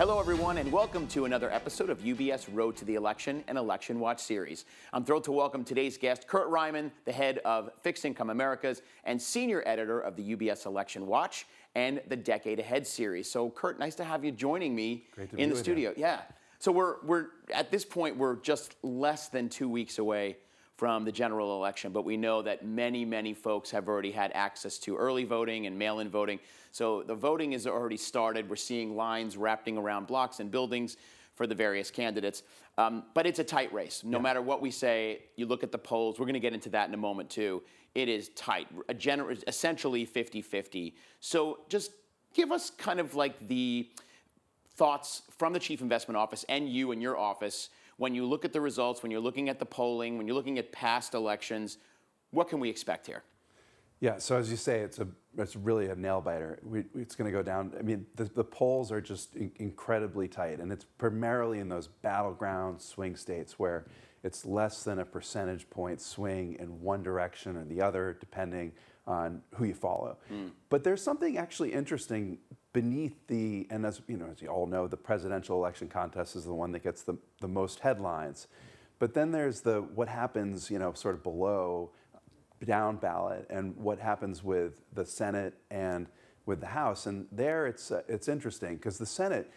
Hello, everyone, and welcome to another episode of UBS Road to the Election, an Election Watch series. I'm thrilled to welcome today's guest, Kurt Reiman, the head of Fixed Income Americas and senior editor of the UBS Election Watch and the Decade Ahead series. So, Kurt, nice to have you joining me in the studio. Yeah. So we're at this point, we're just less than 2 weeks away from the general election, but we know that many folks have already had access to early voting and mail-in voting. So the voting is already started. We're seeing lines wrapping around blocks and buildings for the various candidates. But it's a tight race. No matter what we say, you look at the polls, we're going to get into that in a moment too. It is tight, essentially 50-50. So just give us kind of like the thoughts from the Chief Investment Office and you and your office when you look at the results, when you're looking at the polling, when you're looking at past elections. What can we expect here? Yeah, so as you say, it's really a nail biter. It's going to go down. I mean, the polls are just incredibly tight, and it's primarily in those battleground swing states where it's less than a percentage point swing in one direction or the other, depending on who you follow. But there's something actually interesting beneath and as you all know, the presidential election contest is the one that gets the most headlines. But then there's what happens, sort of below, down ballot, and what happens with the Senate and with the House. And there it's interesting because the Senate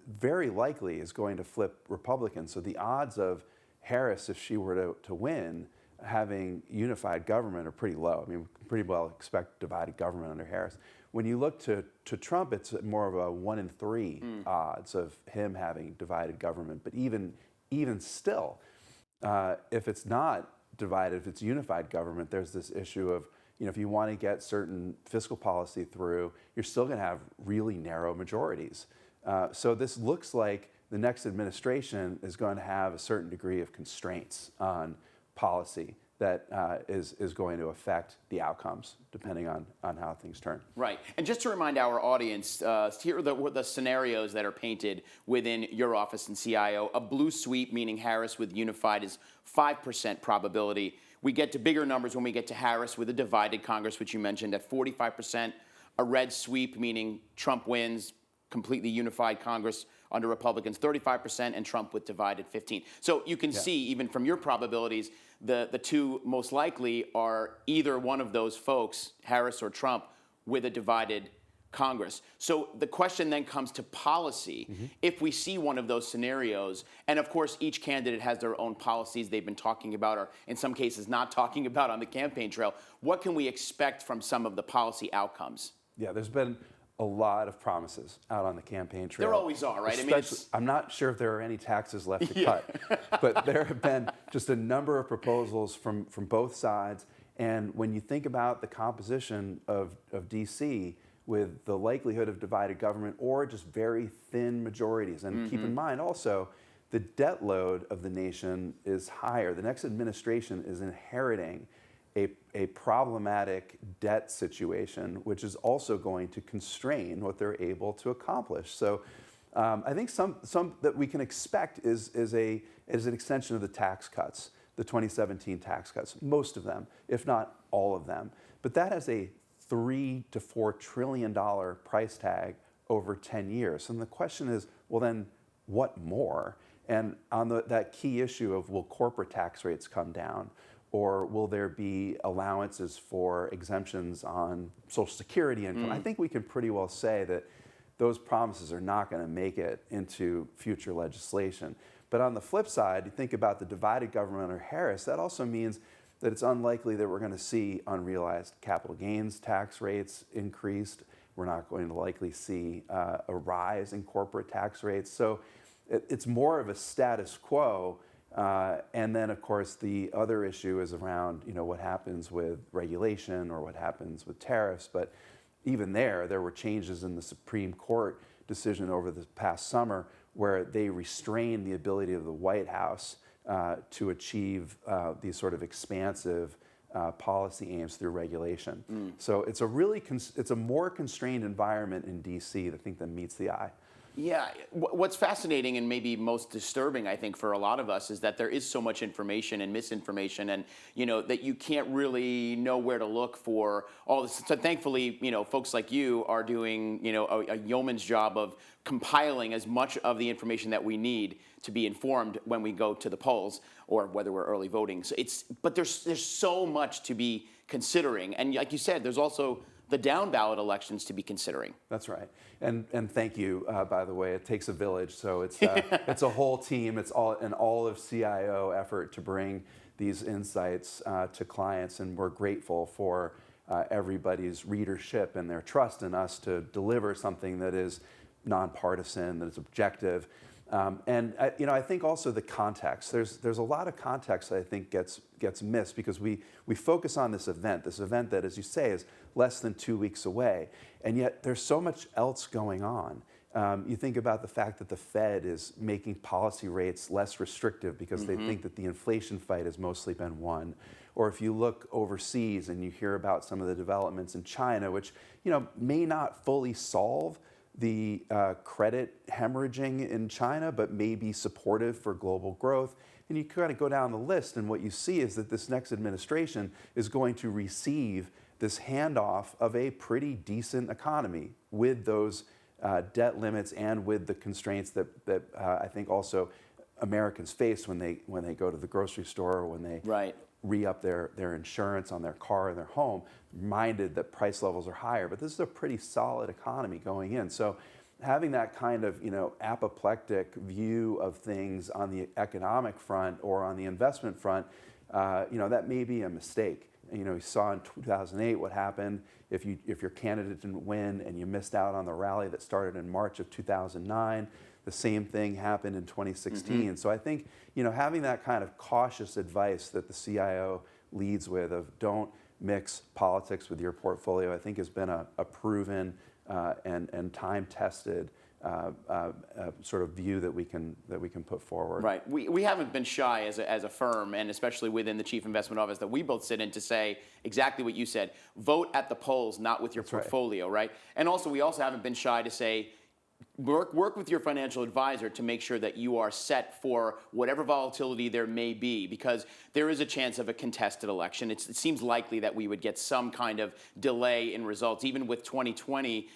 very likely is going to flip Republican. So the odds of Harris, if she were to win, having unified government are pretty low. I mean, we can pretty well expect divided government under Harris. When you look to Trump, it's more of a 1 in 3 odds of him having divided government. But even still, if it's not divided, if it's unified government, there's this issue of, if you want to get certain fiscal policy through, you're still going to have really narrow majorities. So this looks like the next administration is going to have a certain degree of constraints on policy that is going to affect the outcomes depending on how things turn. Right. And just to remind our audience, here are the scenarios that are painted within your office and CIO. A blue sweep, meaning Harris with unified, is 5% probability. We get to bigger numbers when we get to Harris with a divided Congress, which you mentioned, at 45%. A red sweep, meaning Trump wins, completely unified Congress under Republicans, 35%, and Trump with divided 15%. So you can see, even from your probabilities, the two most likely are either one of those folks, Harris or Trump, with a divided Congress. So the question then comes to policy. If we see one of those scenarios, and of course each candidate has their own policies they've been talking about, or in some cases not talking about on the campaign trail, what can we expect from some of the policy outcomes? Yeah, there's been a lot of promises out on the campaign trail. There always are, right? I'm not sure if there are any taxes left to cut, but there have been just a number of proposals from both sides. And when you think about the composition of DC with the likelihood of divided government or just very thin majorities, and keep in mind also, the debt load of the nation is higher. The next administration is inheriting a problematic debt situation, which is also going to constrain what they're able to accomplish. So I think some that we can expect is an extension of the tax cuts, the 2017 tax cuts, most of them, if not all of them. But that has a $3 to $4 trillion price tag over 10 years. And the question is, well then, what more? And on that key issue of will corporate tax rates come down? Or will there be allowances for exemptions on Social Security income? I think we can pretty well say that those promises are not going to make it into future legislation. But on the flip side, you think about the divided government under Harris, that also means that it's unlikely that we're going to see unrealized capital gains tax rates increased. We're not going to likely see a rise in corporate tax rates. So it's more of a status quo. And then, of course, the other issue is around, what happens with regulation or what happens with tariffs. But even there were changes in the Supreme Court decision over the past summer where they restrained the ability of the White House to achieve these sort of expansive policy aims through regulation. So it's a more constrained environment in DC, I think, that meets the eye. Yeah, what's fascinating and maybe most disturbing, I think, for a lot of us is that there is so much information and misinformation, and that you can't really know where to look for all this. So thankfully, folks like you are doing a yeoman's job of compiling as much of the information that we need to be informed when we go to the polls or whether we're early voting. So but there's so much to be considering, and like you said, there's also the down ballot elections to be considering. That's right, and thank you, by the way. It takes a village, so it's it's a whole team. It's an all of CIO effort to bring these insights to clients, and we're grateful for everybody's readership and their trust in us to deliver something that is nonpartisan, that is objective. I think also the context. There's a lot of context that I think gets missed because we focus on this event that, as you say, is less than 2 weeks away, and yet there's so much else going on. You think about the fact that the Fed is making policy rates less restrictive because they think that the inflation fight has mostly been won. Or if you look overseas and you hear about some of the developments in China, which may not fully solve the credit hemorrhaging in China, but may be supportive for global growth. And you kind of go down the list, and what you see is that this next administration is going to receive this handoff of a pretty decent economy with those debt limits and with the constraints that I think also Americans face when they go to the grocery store or when they re-up their insurance on their car and their home, minded that price levels are higher. But this is a pretty solid economy going in. So having that kind of apoplectic view of things on the economic front or on the investment front, that may be a mistake. We saw in 2008 what happened if your candidate didn't win and you missed out on the rally that started in March of 2009. The same thing happened in 2016. So I think having that kind of cautious advice that the CIO leads with of don't mix politics with your portfolio, I think has been a proven and time-tested sort of view that we can put forward. Right. We haven't been shy as a firm, and especially within the Chief Investment Office that we both sit in, to say exactly what you said. Vote at the polls, not with your portfolio, right? And also, we also haven't been shy to say, work with your financial advisor to make sure that you are set for whatever volatility there may be, because there is a chance of a contested election. It seems likely that we would get some kind of delay in results. Even with 2020,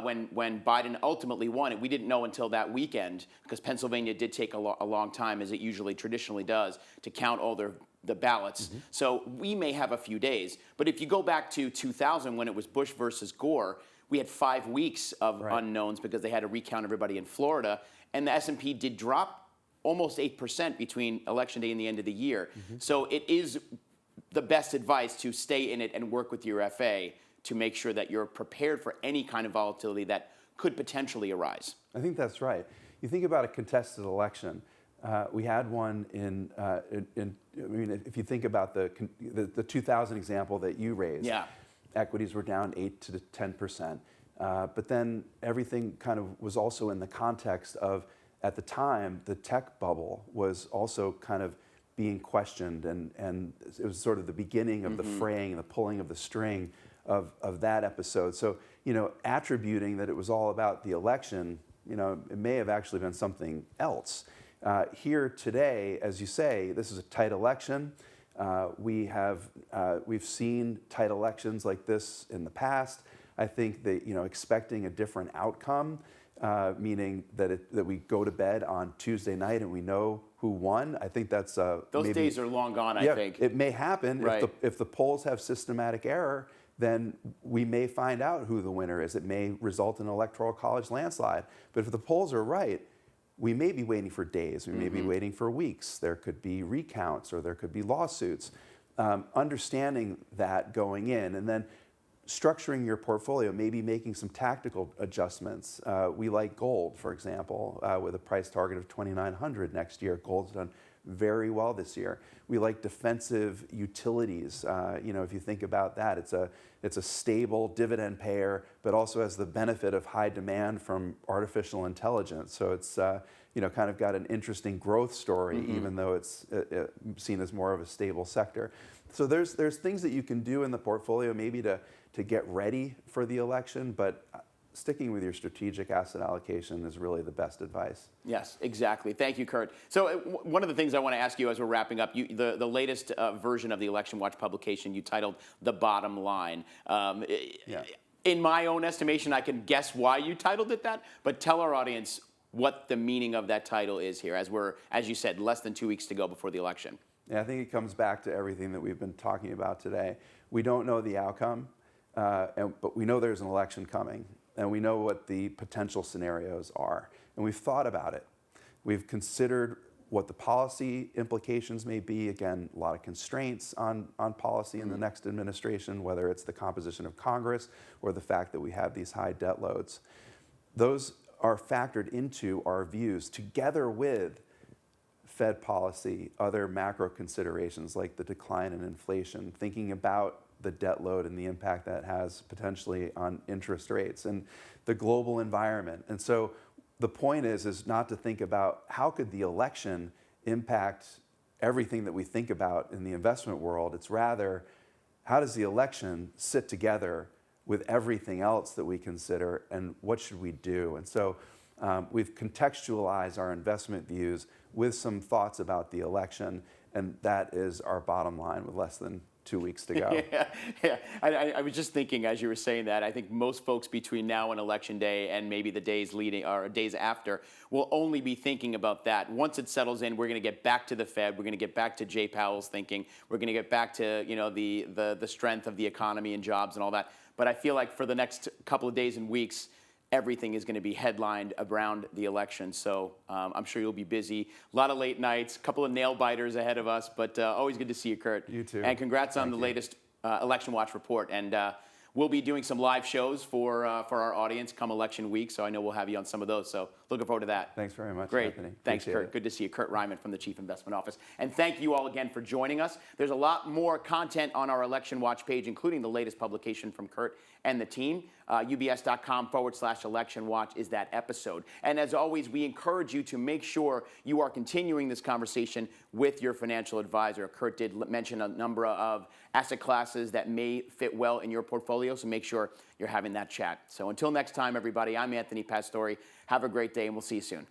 when Biden ultimately won it, we didn't know until that weekend, because Pennsylvania did take a long time, as it usually traditionally does, to count all the ballots. So we may have a few days. But if you go back to 2000, when it was Bush versus Gore, we had 5 weeks of unknowns because they had to recount everybody in Florida, and the S&P did drop almost 8% between Election Day and the end of the year. So it is the best advice to stay in it and work with your FA to make sure that you're prepared for any kind of volatility that could potentially arise. I think that's right. You think about a contested election. We had one if you think about the 2000 example that you raised. Equities were down 8 to 10%. But then everything kind of was also in the context of, at the time, the tech bubble was also kind of being questioned, and it was sort of the beginning of the fraying, the pulling of the string of that episode. So, attributing that it was all about the election, it may have actually been something else. Here today, as you say, this is a tight election. We've seen tight elections like this in the past. I think that expecting a different outcome, meaning that we go to bed on Tuesday night and we know who won. I think that's those days are long gone. I think it may happen if the polls have systematic error. Then we may find out who the winner is. It may result in an electoral college landslide. But if the polls are right, we may be waiting for days. We may be waiting for weeks. There could be recounts or there could be lawsuits. Understanding that going in, and then structuring your portfolio, maybe making some tactical adjustments. We like gold, for example, with a price target of 2,900 next year. Gold's done very well this year. We like defensive utilities. If you think about that, it's a stable dividend payer, but also has the benefit of high demand from artificial intelligence. So it's kind of got an interesting growth story, even though it's seen as more of a stable sector. So there's things that you can do in the portfolio maybe to get ready for the election, but sticking with your strategic asset allocation is really the best advice. Yes, exactly. Thank you, Kurt. So one of the things I want to ask you as we're wrapping up, the latest version of the Election Watch publication you titled The Bottom Line. Yeah. In my own estimation, I can guess why you titled it that, but tell our audience what the meaning of that title is here, as we're, as you said, less than 2 weeks to go before the election. Yeah, I think it comes back to everything that we've been talking about today. We don't know the outcome, but we know there's an election coming, and we know what the potential scenarios are, and we've thought about it. We've considered what the policy implications may be. Again, a lot of constraints on policy in the next administration, whether it's the composition of Congress or the fact that we have these high debt loads. Those are factored into our views together with Fed policy, other macro considerations like the decline in inflation, thinking about the debt load and the impact that has potentially on interest rates and the global environment. And so the point is not to think about how could the election impact everything that we think about in the investment world. It's rather, how does the election sit together with everything else that we consider, and what should we do? And so we've contextualized our investment views with some thoughts about the election, and that is our bottom line with less than 2 weeks to go. Yeah. I was just thinking as you were saying that, I think most folks between now and Election Day and maybe the days leading or days after will only be thinking about that. Once it settles in, we're going to get back to the Fed. We're going to get back to Jay Powell's thinking. We're going to get back to the strength of the economy and jobs and all that. But I feel like for the next couple of days and weeks, everything is going to be headlined around the election. So I'm sure you'll be busy. A lot of late nights, a couple of nail biters ahead of us, but always good to see you, Kurt. You too. And congrats on the latest Election Watch report. And we'll be doing some live shows for our audience come election week, so I know we'll have you on some of those. So looking forward to that. Thanks very much, Great. Anthony. Thanks, Appreciate Kurt. it. Good to see you. Kurt Reiman from the Chief Investment Office. And thank you all again for joining us. There's a lot more content on our Election Watch page, including the latest publication from Kurt and the team. ubs.com/election watch is that episode. And as always, we encourage you to make sure you are continuing this conversation with your financial advisor. Kurt did mention a number of asset classes that may fit well in your portfolio, so make sure you're having that chat. So until next time, everybody, I'm Anthony Pastore. Have a great day, and we'll see you soon.